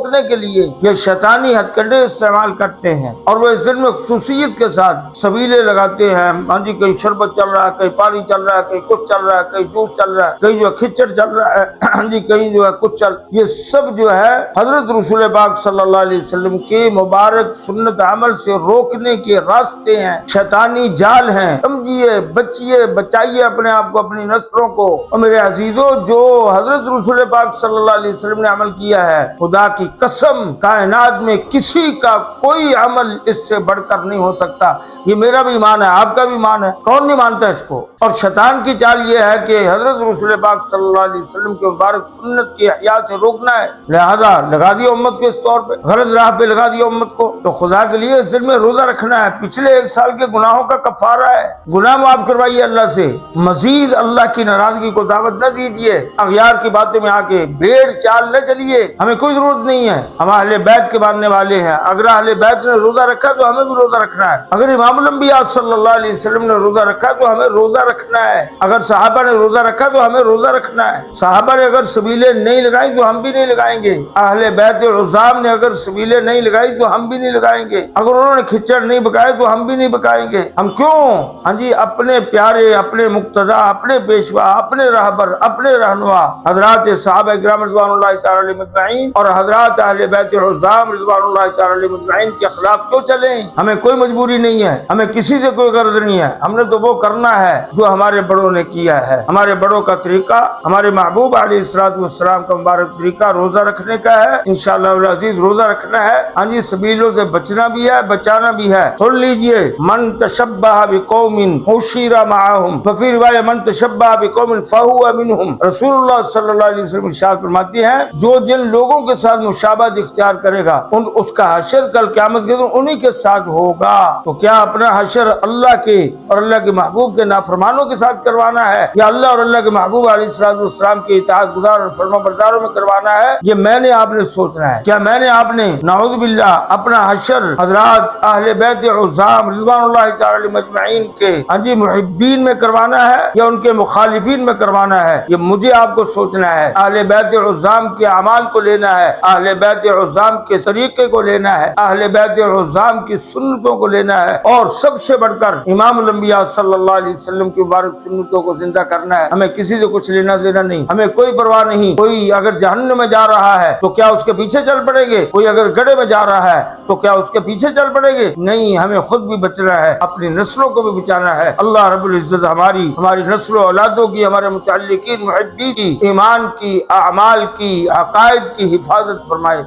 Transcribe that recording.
روکنے کے لیے یہ شیطانی ہتھ کنڈے استعمال کرتے ہیں، اور وہ اس دن میں خصوصیت کے ساتھ سبیلے لگاتے ہیں۔ ہاں جی، کہیں شربت چل رہا ہے، کہیں پانی چل رہا ہے، کہیں کچھ چل رہا ہے، کہیں جوس چل رہا ہے، کہیں جو ہے کھچڑ چل رہا ہے، ہاں جی کہیں جو ہے کچھ چل، یہ سب جو ہے حضرت رسول پاک صلی اللہ علیہ وسلم کے مبارک سنت عمل سے روکنے کے راستے ہیں، شیطانی جال ہیں۔ سمجھیے، بچیے، بچائیے اپنے آپ کو، اپنی نسلوں کو۔ اور میرے عزیزوں، جو حضرت رسول پاک صلی اللہ علیہ وسلم نے عمل کیا ہے، خدا کی قسم کائنات میں کسی کا کوئی عمل اس سے بڑھ کر نہیں ہو سکتا۔ یہ میرا بھی ایمان ہے، آپ کا بھی ایمان ہے، کون نہیں مانتا اس کو؟ اور شیطان کی چال یہ ہے کہ حضرت رسول پاک صلی اللہ علیہ وسلم کے مبارک سنت کی احیا سے روکنا ہے، لہذا لگا دیا امت کو اس طور پہ، غلط راہ پہ لگا دیا امت کو۔ تو خدا کے لیے اس دن میں روزہ رکھنا ہے، پچھلے 1 سال کے گناہوں کا کفارہ ہے، گناہ معاف کروائیے اللہ سے، مزید اللہ کی ناراضگی کو دعوت نہ دیجیے، اغیار کی باتوں میں آ کے بھیڑ چال نہ چلیے، ہمیں کوئی ضرورت نہیں ہے، ہم اہل بیت کے ماننے والے ہیں، اگر اہل بیت نے روزہ رکھا تو ہمیں بھی روزہ رکھنا ہے، اگر امام الانبیاء صلی اللہ علیہ وسلم نے روزہ رکھا تو ہمیں روزہ رکھنا ہے، اگر صحابہ نے روزہ رکھا تو ہمیں روزہ رکھنا ہے، صحابہ نے اگر سبیلیں نہیں لگائیں تو ہم بھی نہیں لگائیں گے، اہل بیت عظام نے اگر سبیلیں نہیں لگائی تو ہم بھی نہیں لگائیں گے، اگر انہوں نے کھچڑ نہیں بکائے تو ہم بھی نہیں بکائیں گے۔ ہم کیوں؟ ہاں جی، اپنے پیارے، اپنے مقتدی، اپنے پیشوا، اپنے راہبر، اپنے رہنما حضرات صحابہ کرام رضوان اللہ تعالی علیہم اجمعین اور حضرات اہل بیت عظام رضوان اللہ تعالی علیہم اجمعین کے خلاف کیوں چلیں؟ ہمیں کوئی مجبوری نہیں ہے، ہمیں کسی سے کوئی غرض نہیں ہے، ہم نے تو وہ کرنا ہے جو ہمارے بڑوں نے کیا ہے۔ ہمارے بڑوں کا طریقہ، ہمارے محبوب علیہ الصلوۃ والسلام کا مبارک طریقہ روزہ رکھنے کا ہے، انشاءاللہ العزیز روزہ رکھنا ہے، ہاں جی سبیلوں سے بچنا بھی ہے، بچانا بھی ہے۔ سن لیجئے، من تشبہ بقوم حشر معهم، وفی روایت من تشبہ بقوم فهو منهم۔ رسول اللہ صلی اللہ علیہ وسلم ارشاد فرماتے ہیں، جو جن لوگوں کے ساتھ مشابہت اختیار کرے گا اس کا حشر کل قیامت کے دن انہی کے ساتھ ہوگا۔ تو کیا اپنا حشر اللہ کے اور اللہ کے محبوب کے نافرمانوں کے ساتھ کروانا ہے، یا اللہ اور اللہ کے محبوب علیہ السلام کے اطاعت گزار اور فرما برداروں میں کروانا ہے؟ یہ میں نے آپ نے سوچنا ہے۔ کیا میں نے آپ نے نعوذ باللہ اپنا حشر حضرات اہل بیت عظام رضوان اللہ تعالی علیہم اجمعین کے ہاں جی محبین میں کروانا ہے یا ان کے مخالفین میں کروانا ہے؟ یہ مجھے آپ کو سوچنا ہے۔ اہل بیت عظام کے اعمال کو لینا ہے، اہل بیت عظام کے طریقے کو لینا ہے، اہل بیت عظام کی سنتوں کو لینا ہے، اور سب سے بڑھ کر امام الانبیاء صلی اللہ علیہ وسلم کی مبارک سنتوں کو زندہ کرنا ہے۔ ہمیں کسی سے کچھ لینا دینا نہیں، ہمیں کوئی پرواہ نہیں۔ کوئی اگر جہنم میں جا رہا ہے تو کیا اس کے پیچھے چل پڑیں گے؟ کوئی اگر گڑھے میں جا رہا ہے تو کیا اس کے پیچھے چل پڑیں گے؟ نہیں، ہمیں خود بھی بچنا ہے، اپنی نسلوں کو بھی بچانا ہے۔ اللہ رب العزت ہماری نسل و اولادوں کی، ہمارے متعلقین محبین کی، ایمان کی، اعمال کی، عقائد کی حفاظت فرمائے۔